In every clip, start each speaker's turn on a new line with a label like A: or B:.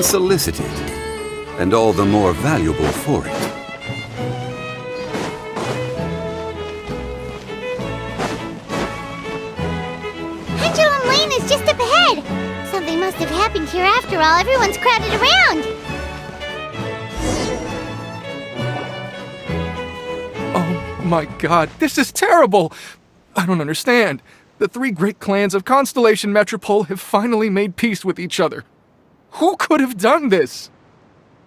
A: unsolicited, and all the more valuable for it.
B: Pendulum Lane is just up ahead. Something must have happened here after all. Everyone's crowded around.
C: Oh my god, this is terrible! I don't understand. The three great clans of Constellation Metropole have finally made peace with each other. Who could have done this?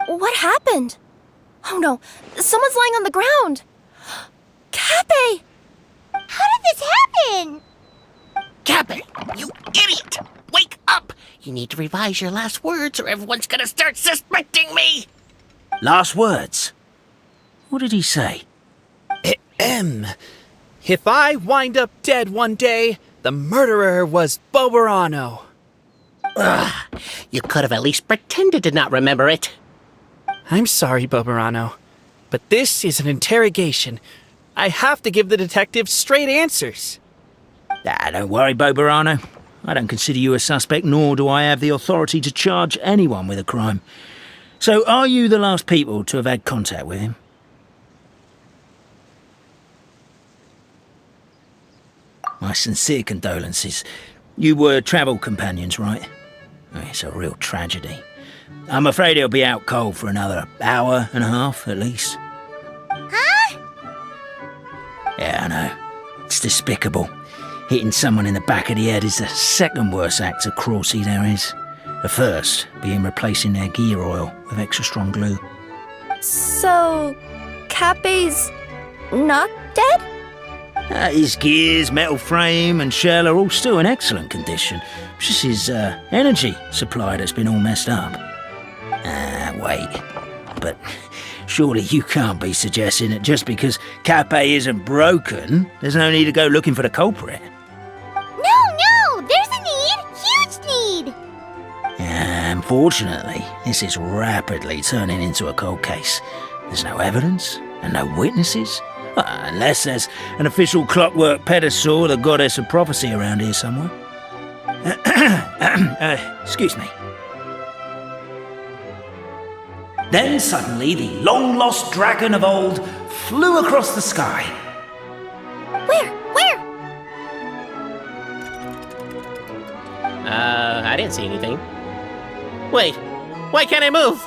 D: What happened? Oh no, someone's lying on the ground! Cappy!
B: How did this happen?
E: Cappy, you idiot! Wake up! You need to revise your last words or everyone's gonna start suspecting me!
F: Last words? What did he say?
G: If I wind up dead one day, the murderer was Boberano.
E: Ugh, you could have at least pretended to not remember it.
G: I'm sorry, Boberano, but this is an interrogation. I have to give the detective straight answers.
F: Don't worry, Boberano. I don't consider you a suspect, nor do I have the authority to charge anyone with a crime. So, are you the last people to have had contact with him? My sincere condolences. You were travel companions, right? It's a real tragedy. I'm afraid he'll be out cold for another hour and a half, at least.
B: Huh?
F: Yeah, I know. It's despicable. Hitting someone in the back of the head is the second worst act of cruelty there is. The first being replacing their gear oil with extra strong glue.
D: So, Cappy's not dead?
F: His gears, metal frame and shell are all still in excellent condition. It's just his energy supply that's been all messed up. Wait. But surely you can't be suggesting that just because Cappy isn't broken, there's no need to go looking for the culprit.
B: No! There's a need! Huge need!
F: Unfortunately, this is rapidly turning into a cold case. There's no evidence and no witnesses. Unless there's an official clockwork pedestal, the goddess of prophecy around here somewhere. Excuse me. Then suddenly the long-lost dragon of old flew across the sky.
D: Where?
E: I didn't see anything. Wait, why can't I move?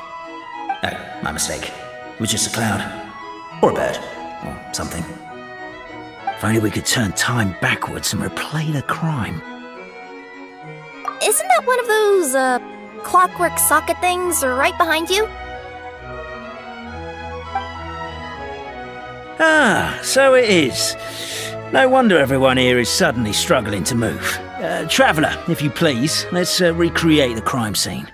F: Oh, my mistake. It was just a cloud. Or a bird. Or something. If only we could turn time backwards and replay the crime.
D: Isn't that one of those, clockwork socket things right behind you?
F: So it is. No wonder everyone here is suddenly struggling to move. Traveller, if you please, let's recreate the crime scene.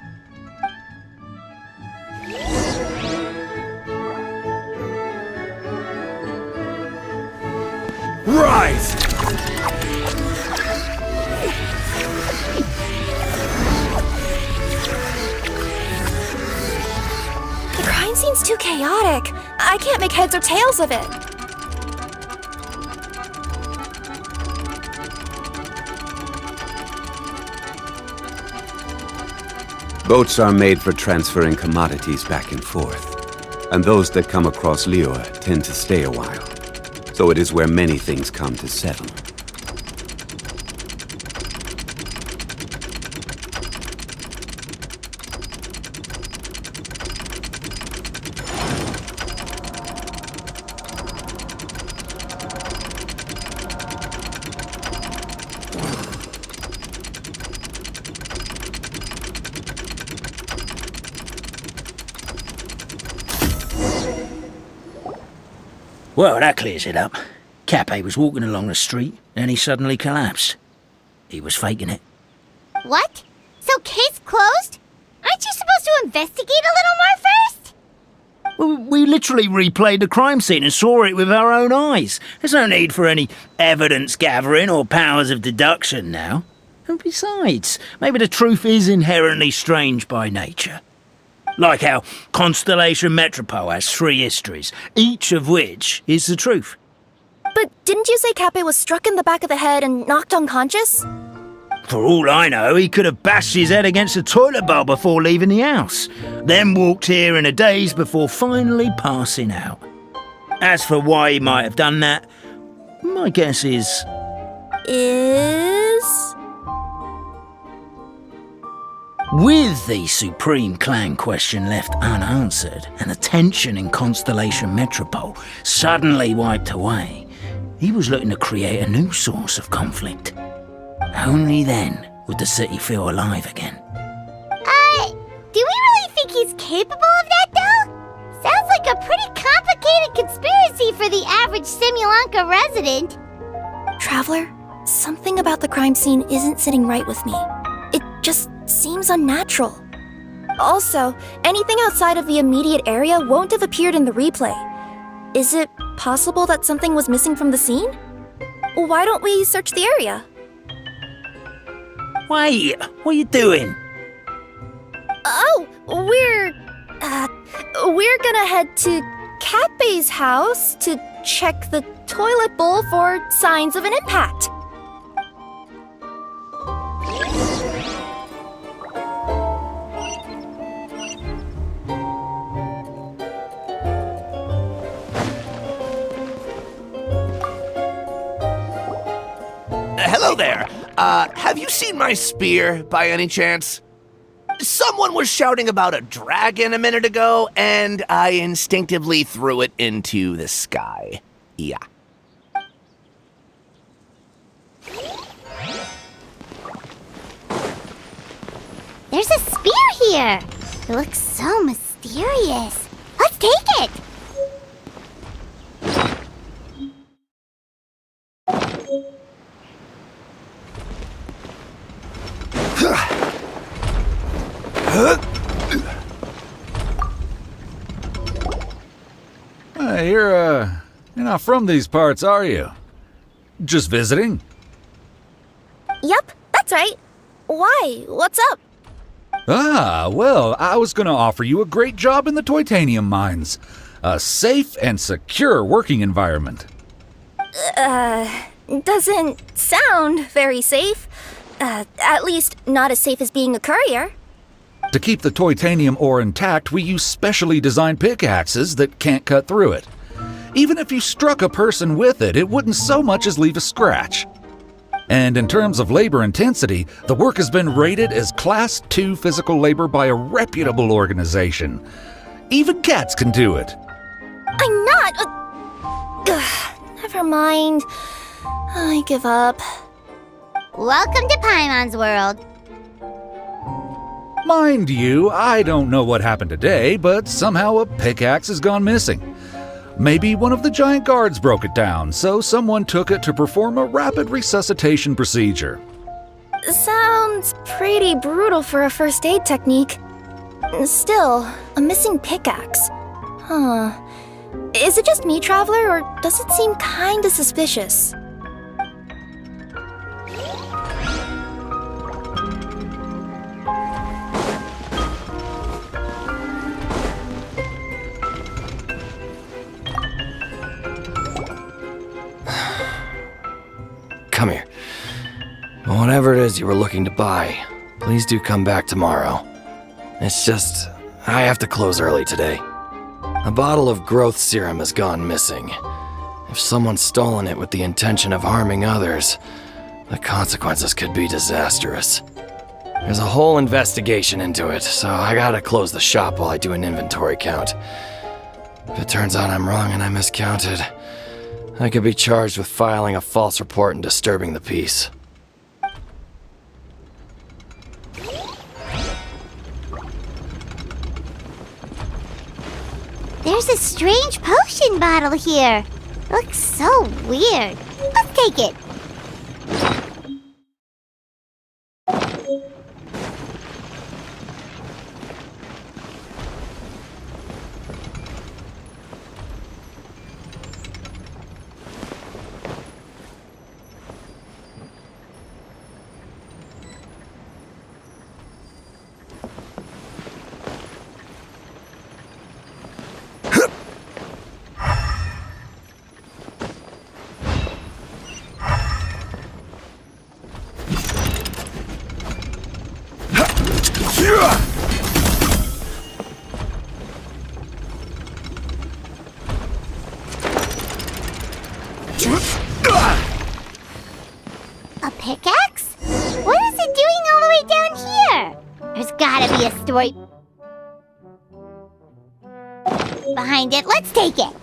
C: Rise!
D: The crime scene's too chaotic. I can't make heads or tails of it.
A: Boats are made for transferring commodities back and forth, and those that come across Liyue tend to stay a while. So it is where many things come to settle.
F: Well, that clears it up. Cappy was walking along the street, and he suddenly collapsed. He was faking it.
B: What? So case closed? Aren't you supposed to investigate a little more first?
F: Well, we literally replayed the crime scene and saw it with our own eyes. There's no need for any evidence gathering or powers of deduction now. And besides, maybe the truth is inherently strange by nature. Like how Constellation Metropole has 3 histories, each of which is the truth.
D: But didn't you say Cappy was struck in the back of the head and knocked unconscious?
F: For all I know, he could have bashed his head against a toilet bowl before leaving the house, then walked here in a daze before finally passing out. As for why he might have done that, my guess is... With the Supreme Clan question left unanswered and the tension in Constellation Metropole suddenly wiped away, he was looking to create a new source of conflict. Only then would the city feel alive again.
B: Do we really think he's capable of that, though? Sounds like a pretty complicated conspiracy for the average Simulanka resident.
D: Traveler, something about the crime scene isn't sitting right with me. It just seems unnatural. Also, anything outside of the immediate area won't have appeared in the replay. Is it possible that something was missing from the scene? Why don't we search the area?
F: Wait, what are you doing?
D: Oh, we're gonna head to Katbei's house to check the toilet bowl for signs of an impact.
E: Hello there. Have you seen my spear by any chance? Someone was shouting about a dragon a minute ago, and I instinctively threw it into the sky. Yeah.
B: There's a spear here. It looks so mysterious. Let's take it.
H: You're not from these parts, are you? Just visiting?
D: Yep, that's right. Why? What's up?
H: Ah, well, I was gonna offer you a great job in the Titanium mines. A safe and secure working environment.
D: Doesn't sound very safe. At least not as safe as being a courier.
H: To keep the titanium ore intact, we use specially designed pickaxes that can't cut through it. Even if you struck a person with it, it wouldn't so much as leave a scratch. And in terms of labor intensity, the work has been rated as Class 2 physical labor by a reputable organization. Even cats can do it.
D: I'm not... never mind. I give up.
B: Welcome to Paimon's world.
H: Mind you, I don't know what happened today, but somehow a pickaxe has gone missing. Maybe one of the giant guards broke it down, so someone took it to perform a rapid resuscitation procedure.
D: Sounds pretty brutal for a first aid technique. Still, a missing pickaxe. Huh. Is it just me, Traveler, or does it seem kinda suspicious?
I: Come here. Whatever it is you were looking to buy, please do come back tomorrow. It's just, I have to close early today. A bottle of growth serum has gone missing. If someone's stolen it with the intention of harming others, the consequences could be disastrous. There's a whole investigation into it, so I gotta close the shop while I do an inventory count. If it turns out I'm wrong and I miscounted, I could be charged with filing a false report and disturbing the peace.
B: There's a strange potion bottle here. It looks so weird. Let's take it. A pickaxe? What is it doing all the way down here? There's gotta be a story behind it. Let's take it.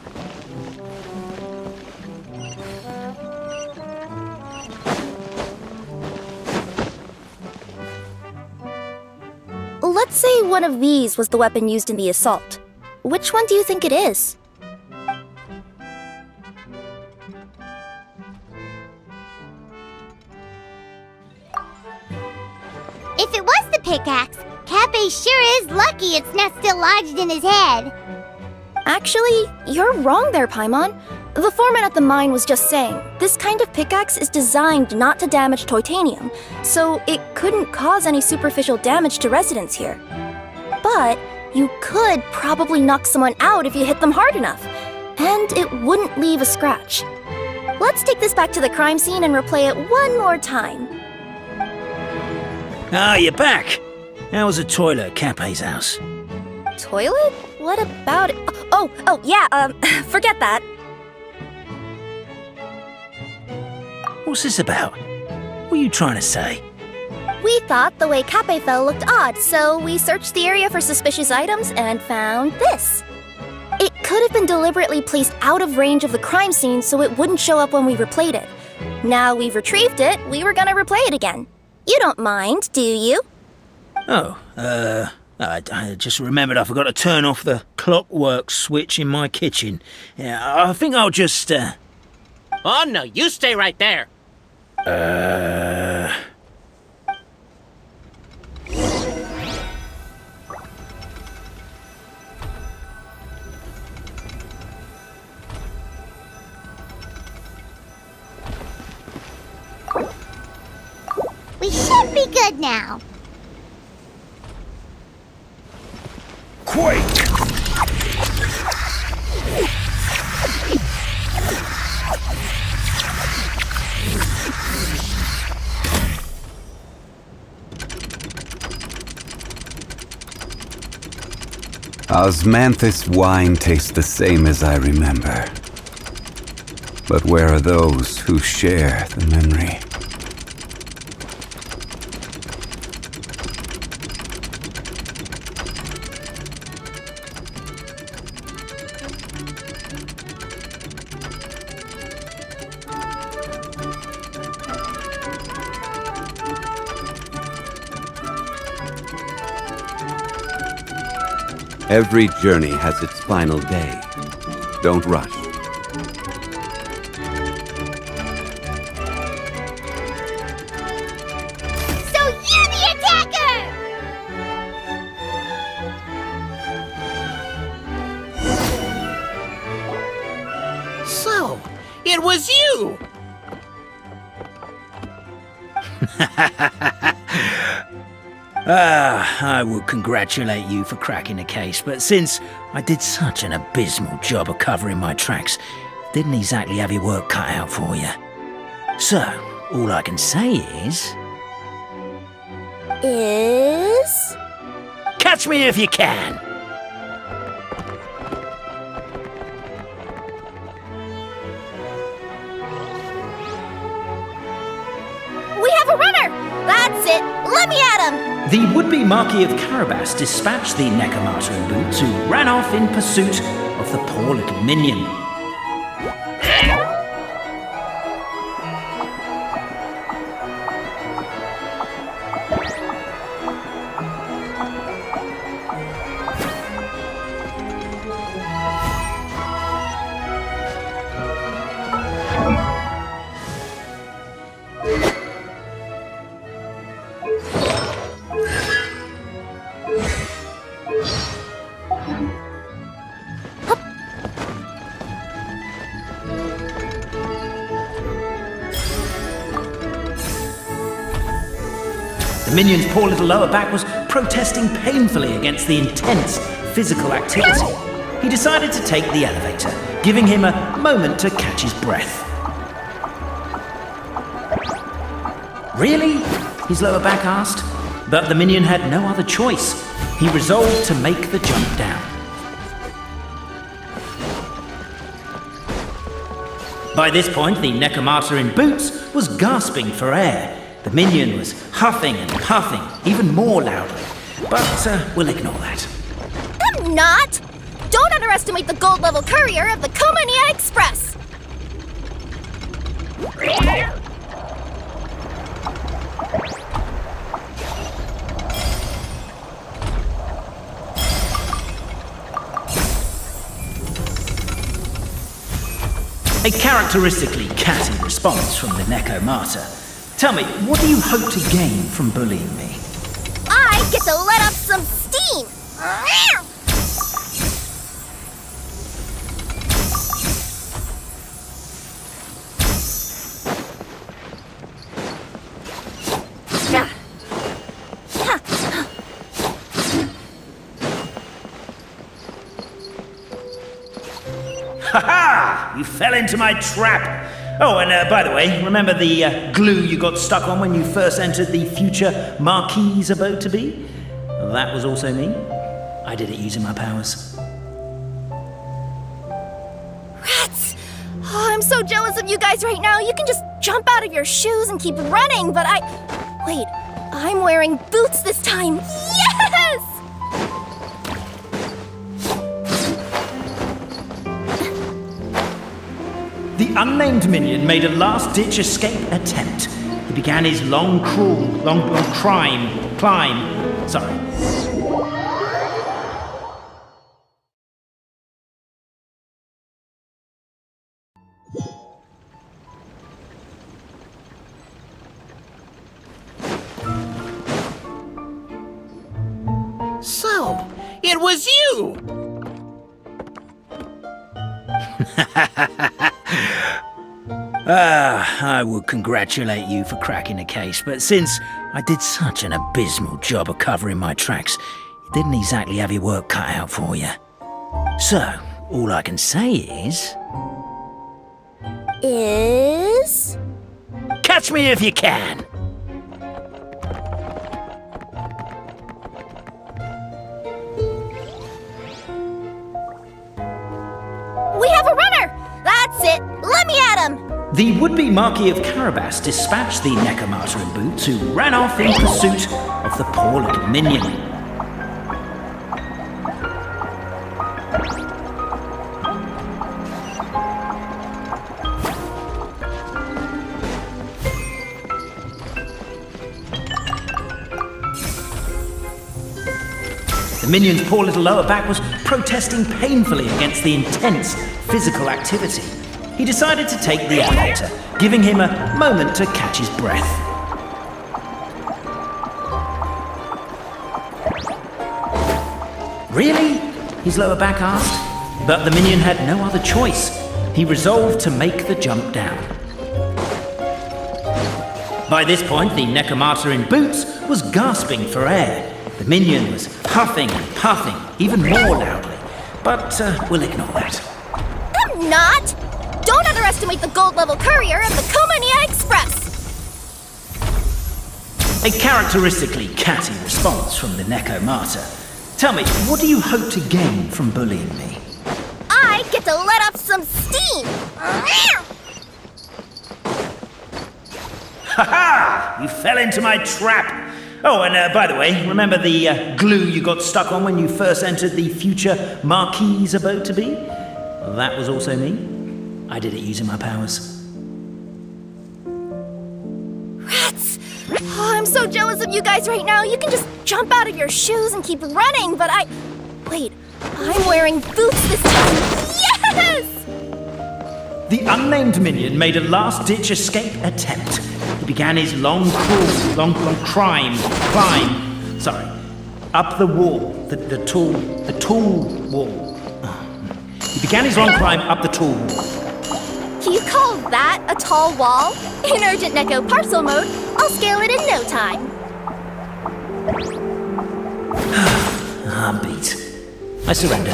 D: Let's say one of these was the weapon used in the assault. Which one do you think it is?
B: If it was the pickaxe, Cappe sure is lucky it's not still lodged in his head.
D: Actually, you're wrong there, Paimon. The foreman at the mine was just saying, this kind of pickaxe is designed not to damage titanium, so it couldn't cause any superficial damage to residents here. But you could probably knock someone out if you hit them hard enough, and it wouldn't leave a scratch. Let's take this back to the crime scene and replay it one more time.
F: Ah, you're back. How was the toilet at Cappe's house?
D: Toilet? What about it? Oh, yeah, forget that.
F: What's this about? What are you trying to say?
D: We thought the way Cappe fell looked odd, so we searched the area for suspicious items and found this. It could have been deliberately placed out of range of the crime scene so it wouldn't show up when we replayed it. Now we've retrieved it, we were gonna replay it again. You don't mind, do you?
F: I just remembered I forgot to turn off the clockwork switch in my kitchen. Yeah, I think I'll just,
G: Oh no, you stay right there.
B: We should be good now.
E: Quake!
A: Osmanthus wine tastes the same as I remember. But where are those who share the memory? Every journey has its final day. Don't rush.
B: So you're the attacker!
G: So, it was you!
F: I would congratulate you for cracking the case, but since I did such an abysmal job of covering my tracks, didn't exactly have your work cut out for you. So, all I can say is... Catch me if you can!
D: We have a runner! That's it! Let me at him!
F: The would-be Marquis of Carabas dispatched the Nekomata in boots, who ran off in pursuit of the poor little minion. The minion's poor little lower back was protesting painfully against the intense physical activity. He decided to take the elevator, giving him a moment to catch his breath. Really? His lower back asked. But the minion had no other choice. He resolved to make the jump down. By this point, the Necromata in boots was gasping for air. The minion was huffing and puffing, even more loudly. But we'll ignore that.
D: I'm not! Don't underestimate the gold-level courier of the Komania Express!
F: A characteristically catty response from the Necromata. Tell me, what do you hope to gain from bullying me?
D: I get to let off some steam!
F: Ha-ha! You fell into my trap! Oh, and by the way, remember the glue you got stuck on when you first entered the future Marquis abode-to-be? That was also me. I did it using my powers.
D: Rats! Oh, I'm so jealous of you guys right now. You can just jump out of your shoes and keep running, but Wait, I'm wearing boots this time. Yes!
F: The unnamed minion made a last-ditch escape attempt. He began his long climb. Sorry.
E: So, it was you!
F: I would congratulate you for cracking the case, but since I did such an abysmal job of covering my tracks, it didn't exactly have your work cut out for you. So, all I can say is... Catch me if you can!
D: We have a runner! That's it! Let me at him!
F: The would-be Marquis of Carabas dispatched the Necromata in boots, who ran off in pursuit of the poor little minion. The minion's poor little lower back was protesting painfully against the intense physical activity. He decided to take the elevator, giving him a moment to catch his breath. Really? His lower back asked. But the minion had no other choice. He resolved to make the jump down. By this point, the Necromata in boots was gasping for air. The minion was huffing and puffing, even more loudly. But we'll ignore that.
D: I'm not! Don't underestimate the gold-level courier of the Komania Express!
F: A characteristically catty response from the Necromata. Tell me, what do you hope to gain from bullying me?
D: I get to let off some steam!
F: Ha-ha! You fell into my trap! Oh, and by the way, remember the glue you got stuck on when you first entered the future Marquis abode-to-be? That was also me. I did it using my powers.
D: Rats! Oh, I'm so jealous of you guys right now. You can just jump out of your shoes and keep running, but Wait, I'm wearing boots this time. Yes!
F: The unnamed minion made a last-ditch escape attempt. He began his long climb. Sorry, up the wall, the tall wall. He began his long climb up the tall wall.
D: You call that a tall wall? In urgent Neko parcel mode, I'll scale it in no time.
F: I'm beat. I surrender.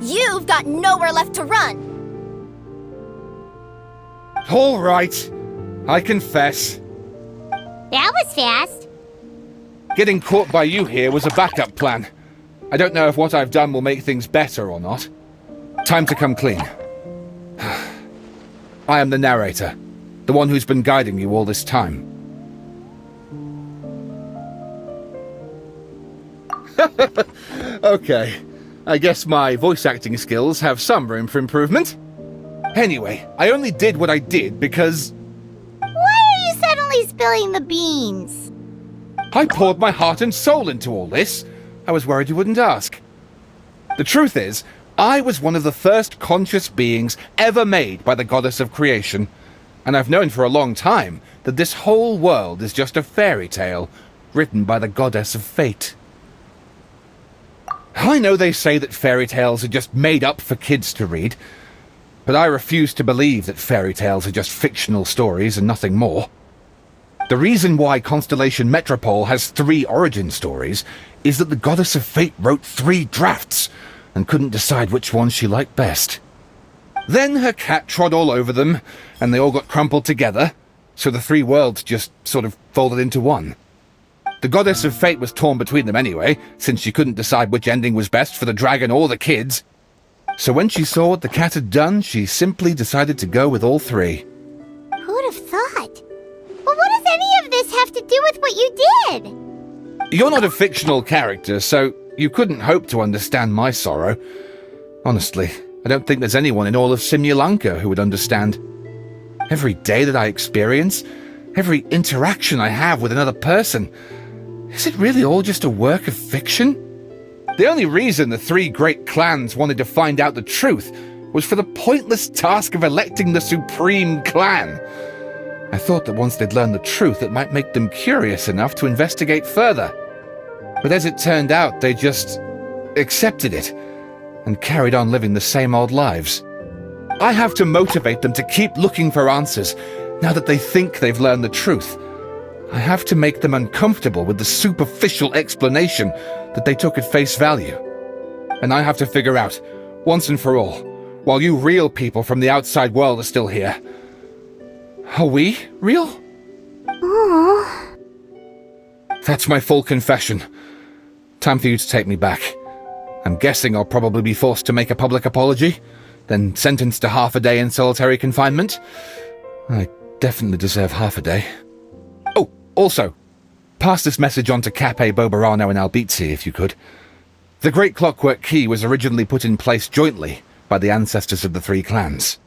D: You've got nowhere left to run.
C: All right. I confess.
B: That was fast.
C: Getting caught by you here was a backup plan. I don't know if what I've done will make things better or not. Time to come clean. I am the narrator, the one who's been guiding you all this time. Okay, I guess my voice acting skills have some room for improvement. Anyway, I only did what I did because
B: Why are you suddenly spilling the beans?
C: I poured my heart and soul into all this. I was worried you wouldn't ask. The truth is, I was one of the first conscious beings ever made by the goddess of creation, and I've known for a long time that this whole world is just a fairy tale written by the goddess of fate. I know they say that fairy tales are just made up for kids to read, but I refuse to believe that fairy tales are just fictional stories and nothing more. The reason why Constellation Metropole has 3 origin stories is that the goddess of fate wrote 3 drafts and couldn't decide which one she liked best. Then her cat trod all over them, and they all got crumpled together, so the 3 worlds just sort of folded into one. The goddess of fate was torn between them anyway, since she couldn't decide which ending was best for the dragon or the kids. So when she saw what the cat had done, she simply decided to go with all 3.
B: Who'd have thought? But what does any of this have to do with what you did?
C: You're not a fictional character, so you couldn't hope to understand my sorrow. Honestly, I don't think there's anyone in all of Simulanka who would understand. Every day that I experience, every interaction I have with another person, is it really all just a work of fiction? The only reason the 3 great clans wanted to find out the truth was for the pointless task of electing the supreme clan. I thought that once they'd learned the truth, it might make them curious enough to investigate further. But as it turned out, they just accepted it and carried on living the same old lives. I have to motivate them to keep looking for answers now that they think they've learned the truth. I have to make them uncomfortable with the superficial explanation that they took at face value. And I have to figure out, once and for all, while you real people from the outside world are still here, are we real?
B: Aww.
C: That's my full confession. Time for you to take me back. I'm guessing I'll probably be forced to make a public apology, then sentenced to half a day in solitary confinement. I definitely deserve half a day. Oh, also, pass this message on to Cape Bobarano and Albizzi, if you could. The Great Clockwork Key was originally put in place jointly by the ancestors of the 3 clans.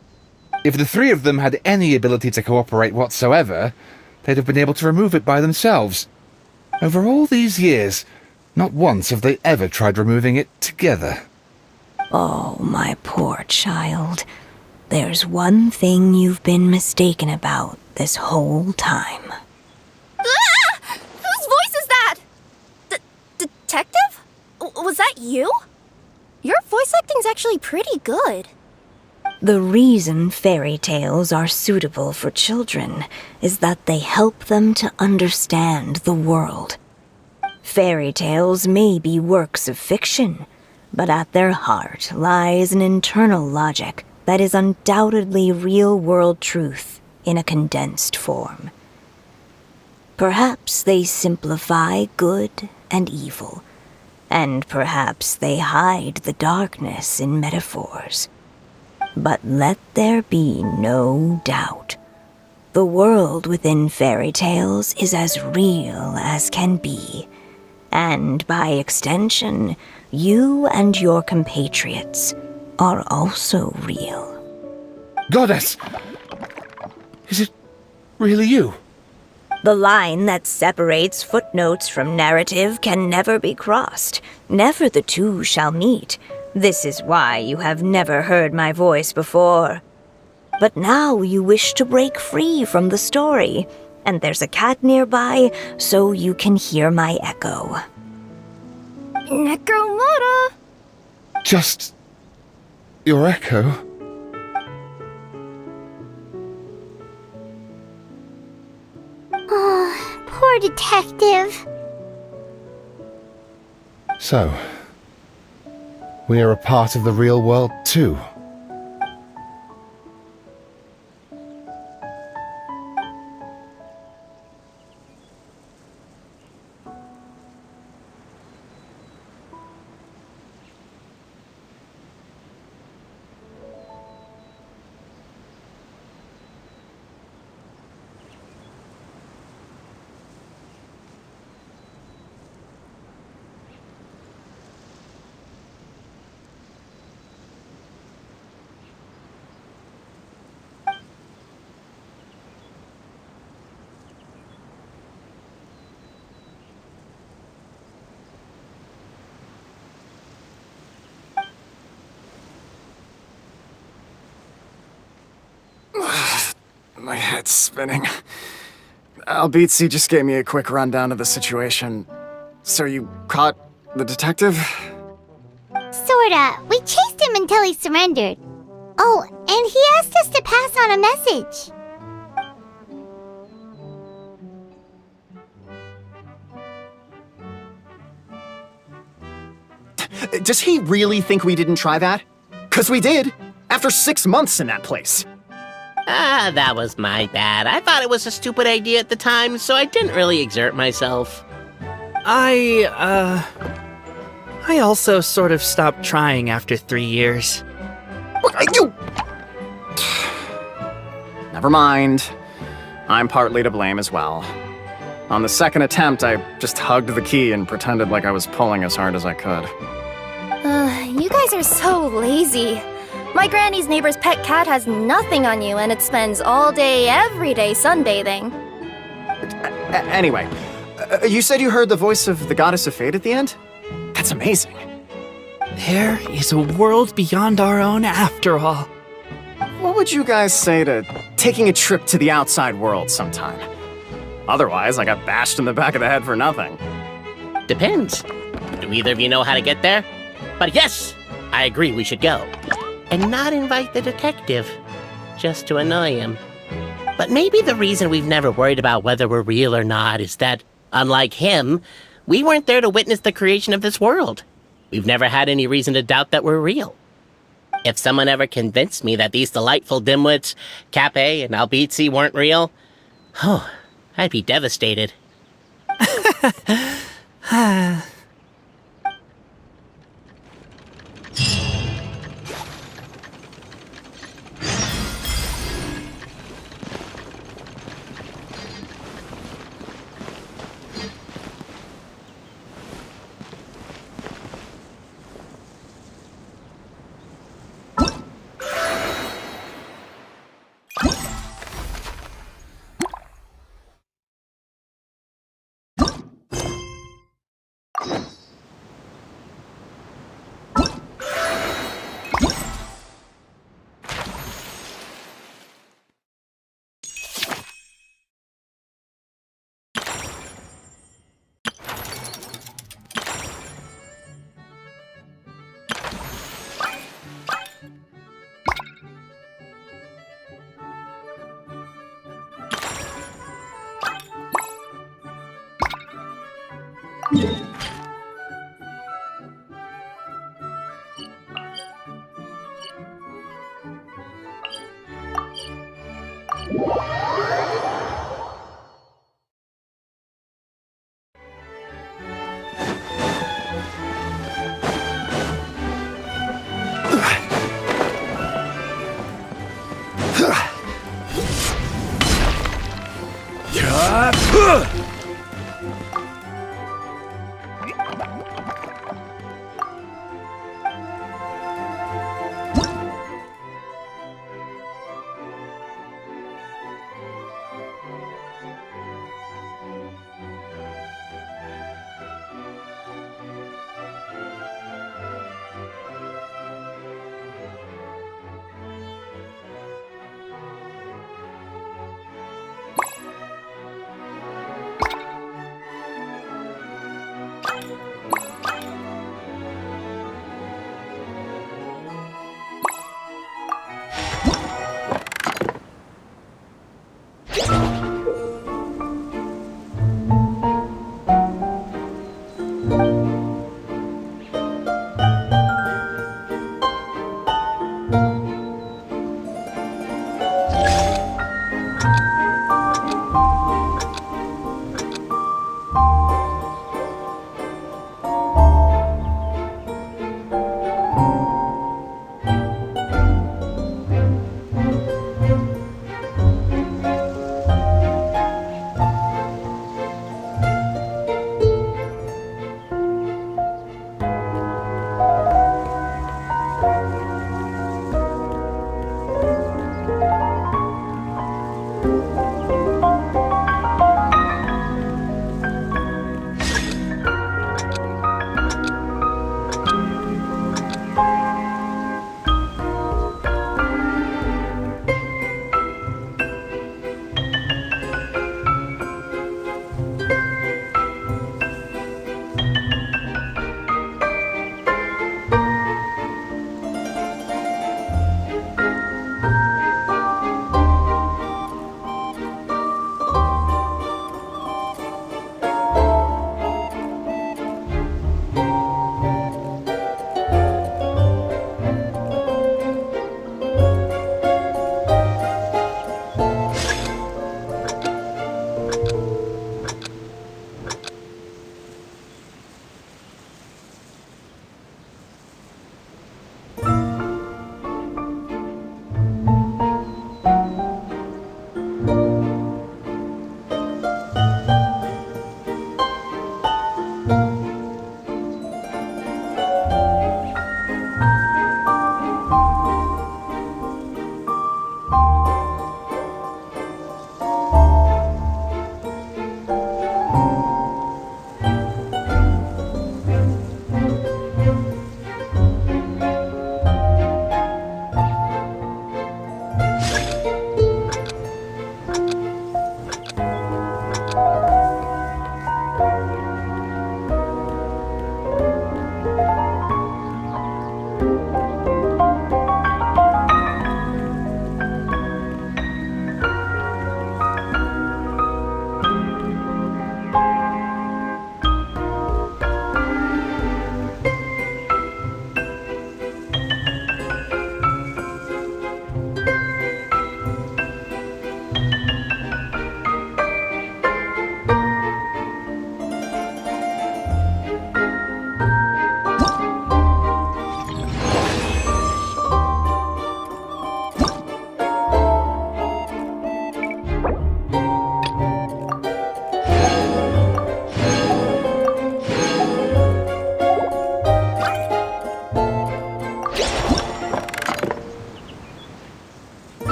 C: If the 3 of them had any ability to cooperate whatsoever, they'd have been able to remove it by themselves. Over all these years, not once have they ever tried removing it together.
J: Oh, my poor child. There's one thing you've been mistaken about this whole time.
D: Ah! Whose voice is that? Detective? Was that you? Your voice acting's actually pretty good.
J: The reason fairy tales are suitable for children is that they help them to understand the world. Fairy tales may be works of fiction, but at their heart lies an internal logic that is undoubtedly real-world truth in a condensed form. Perhaps they simplify good and evil, and perhaps they hide the darkness in metaphors. But let there be no doubt. The world within fairy tales is as real as can be, and by extension, you and your compatriots are also real.
C: Goddess! Is it really you?
J: The line that separates footnotes from narrative can never be crossed. Never the two shall meet. This is why you have never heard my voice before. But now you wish to break free from the story, and there's a cat nearby, so you can hear my echo.
D: Necromora!
C: Just your echo?
B: Oh, poor detective.
C: So, we are a part of the real world too.
K: My head's spinning. Albizzi just gave me a quick rundown of the situation. So you caught the detective?
B: Sorta. We chased him until he surrendered. Oh, and he asked us to pass on a message.
K: Does he really think we didn't try that? 'Cause we did! After 6 months in that place!
L: That was my bad. I thought it was a stupid idea at the time, so I didn't really exert myself.
G: I also sort of stopped trying after 3 years.
K: You! Never mind. I'm partly to blame as well. On the second attempt, I just hugged the key and pretended like I was pulling as hard as I could.
D: You guys are so lazy. My granny's neighbor's pet cat has nothing on you, and it spends all day, every day sunbathing.
K: Anyway, you said you heard the voice of the Goddess of Fate at the end? That's amazing.
G: There is a world beyond our own after all.
K: What would you guys say to taking a trip to the outside world sometime? Otherwise, I got bashed in the back of the head for nothing.
L: Depends. Do either of you know how to get there? But yes, I agree we should go. And not invite the detective, just to annoy him. But maybe the reason we've never worried about whether we're real or not is that, unlike him, we weren't there to witness the creation of this world. We've never had any reason to doubt that we're real. If someone ever convinced me that these delightful dimwits, Cape and Albizzi, weren't real, I'd be devastated.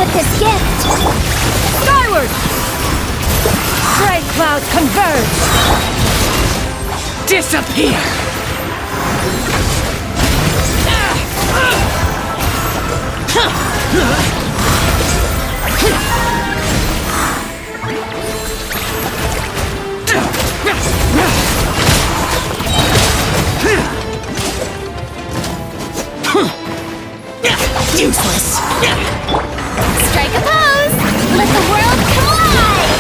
B: with this gift!
M: Skyward! Stray clouds converge! Disappear!
B: Useless! Strike a pose! Let the world collide!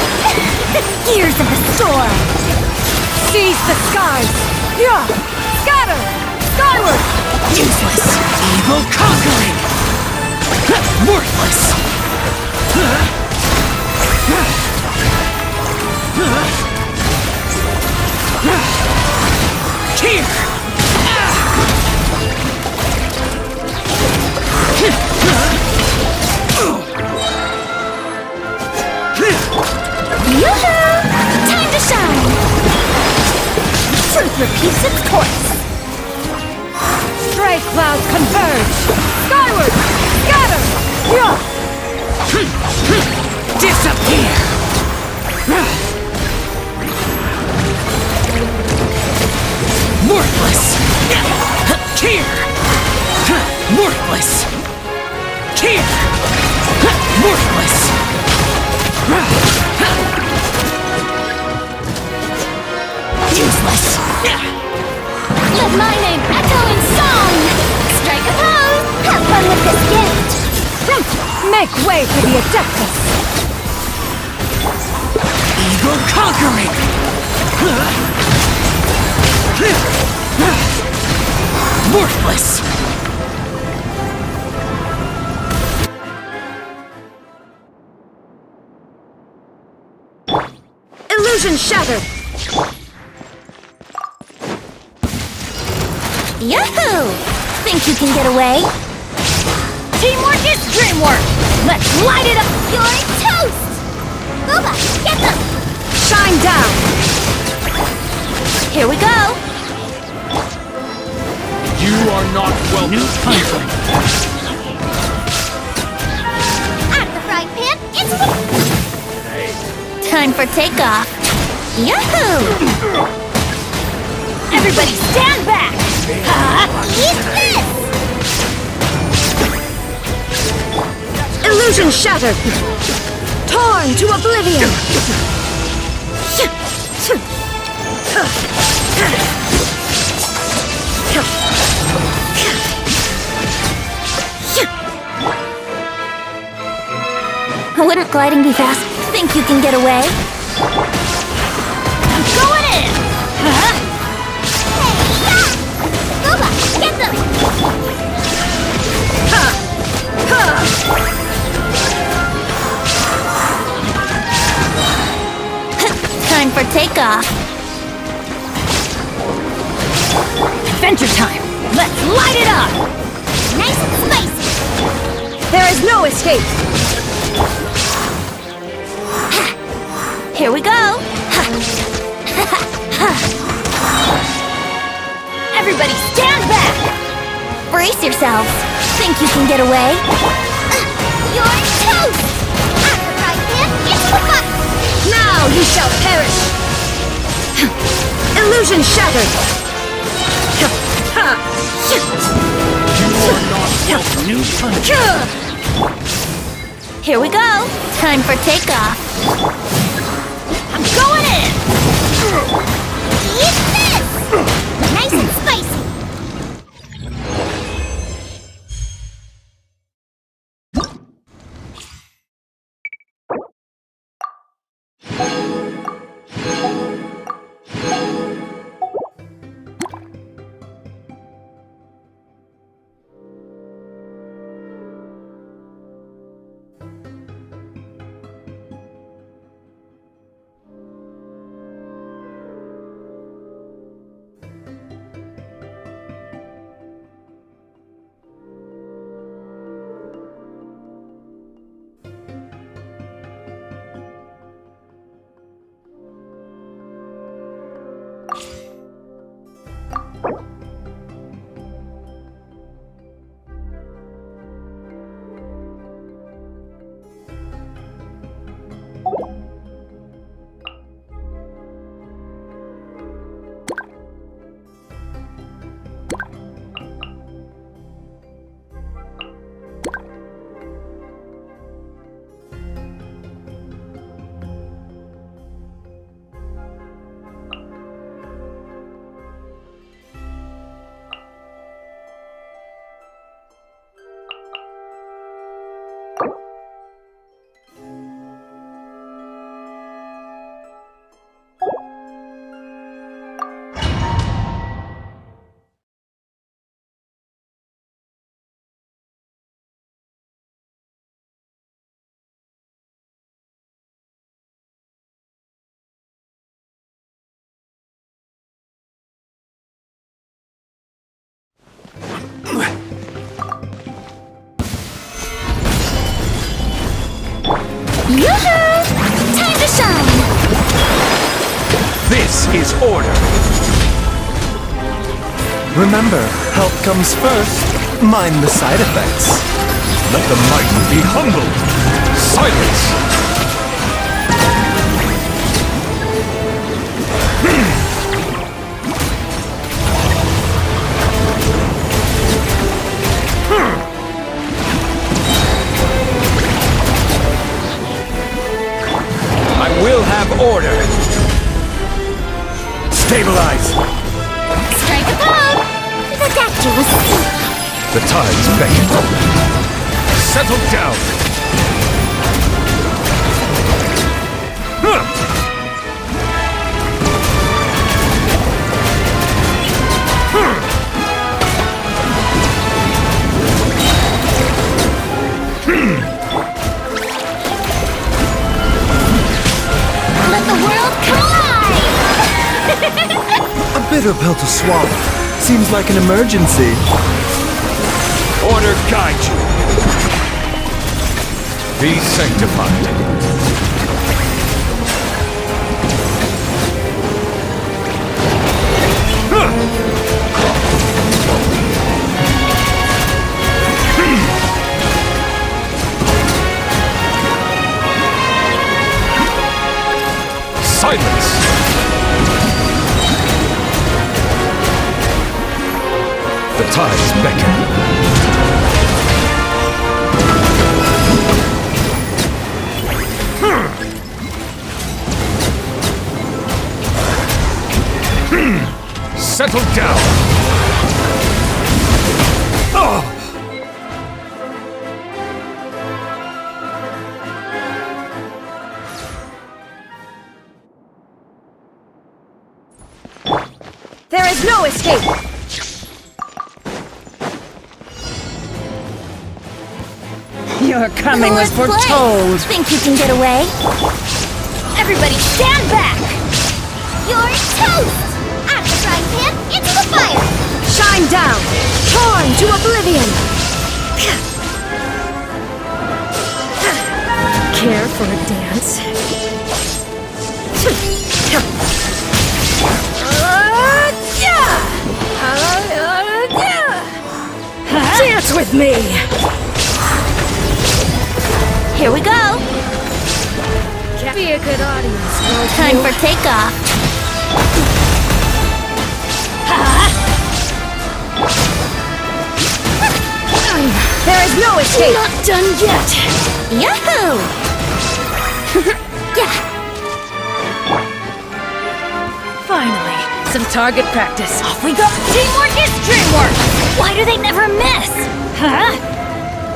B: Gears of the storm!
M: Seize the skies! Yeah! Scatter! Skyward!
B: Useless!
M: Evil conquering! Worthless! Here!
B: Yoo-hoo! Time to shine! Truth repeats its course!
M: Stray clouds converge! Skyward! Scatter! Yeah! Disappear! Worthless! Here! Worthless! Here! Worthless!
B: Useless! Let my name echo in song! Strike a pose! Have fun with this gift!
M: Make way for the Adeptus! Evil conquering! Worthless! Illusion shattered!
B: Yahoo! Think you can get away? Teamwork is dreamwork! Let's light it up! You're toast! Booba, get them!
M: Shine down!
B: Here we go!
C: You are not welcome.
F: New country.
B: Out of the frying pan, into the... Time for takeoff! Yahoo! Everybody stand back! Eat this!
M: Illusion shattered! Torn to oblivion!
B: Wouldn't gliding be fast? Think you can get away? I'm going in! Hey, yeah! Booba, get them! Time for takeoff.
M: Adventure time! Let's light it up!
B: Nice and spicy!
M: There is no escape!
B: Here we go! Everybody stand back! Brace yourselves! Think you can get away? You're toast! After frying pan, into the pot!
M: Now you shall perish! Illusion shattered!
F: New country.
B: Here we go! Time for takeoff! I'm going in! Eat this! Nice and spicy! Yoo-hoo! Time to shine!
N: This is order. Remember, health comes first. Mind the side effects. Let the mighty be humbled. Silence! I will have order. Stabilize.
B: Strike a pose! The doctor was asleep.
N: The tides beckon. Settle down.
B: Let the world collide!
N: A bitter pill to swallow. Seems like an emergency. Order guide you. Be sanctified. Silence! The tides beckon. Settle down! Oh!
M: There is no escape!
J: Your coming was foretold.
B: Think you can get away?
M: Everybody stand back!
B: You're toast! Out the frying pan, into the fire!
M: Shine down! Torn to oblivion! Care for a dance? Dance with me!
B: Here we go!
M: Be a good audience,
B: Time for takeoff!
M: There is no escape!
B: Not done yet! Yahoo! Yeah!
M: Finally, some target practice.
B: Off we go!
M: Teamwork is dreamwork!
B: Why do they never miss?
M: Huh?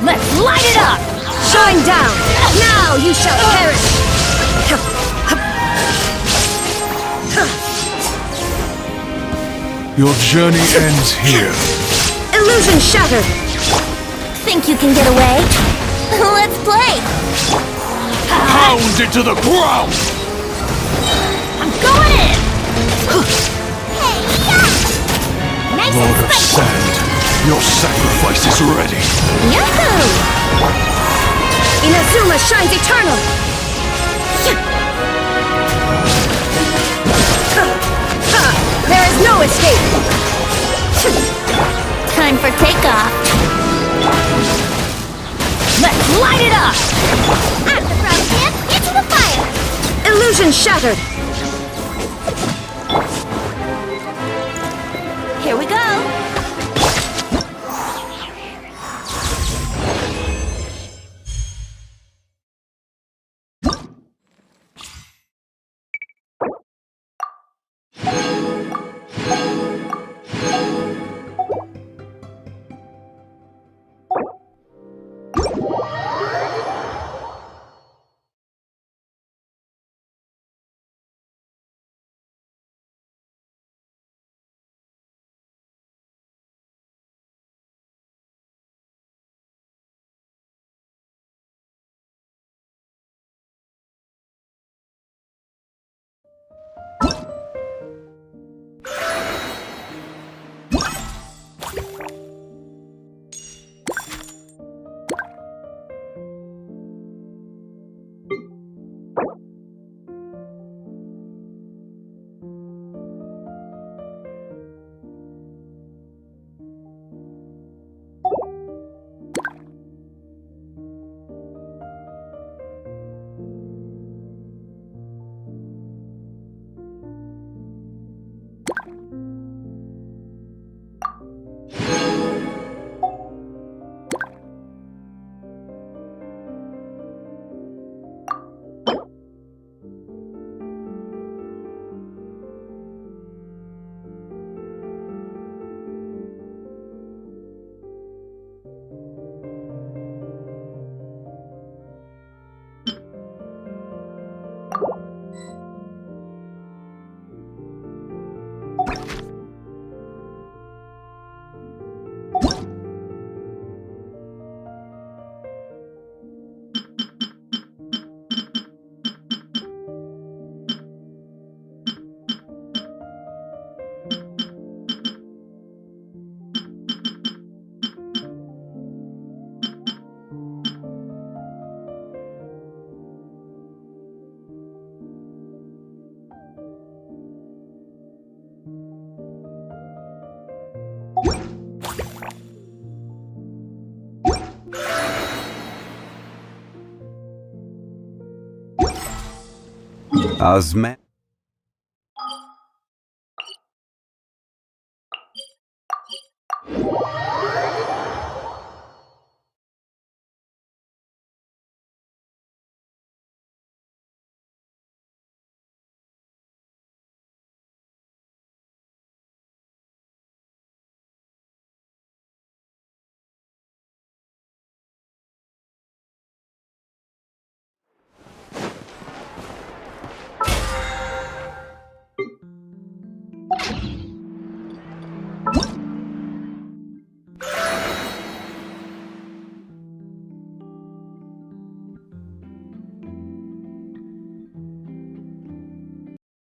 M: Let's light it up! Shine down! Now you shall perish!
N: Your journey ends here.
M: Illusion shattered!
B: Think you can get away? Let's play!
N: Pound into the ground!
B: I'm going in! Hey, yeah! Nice
N: Lord
B: and
N: of
B: spicy!
N: Sand, your sacrifice is ready.
B: Yahoo!
M: Inazuma shines eternal! There is no escape!
B: Time for takeoff!
M: Let's light it up!
B: Out the frying pan, into the fire!
M: Illusion shattered!
B: Here we go!
A: Ozma.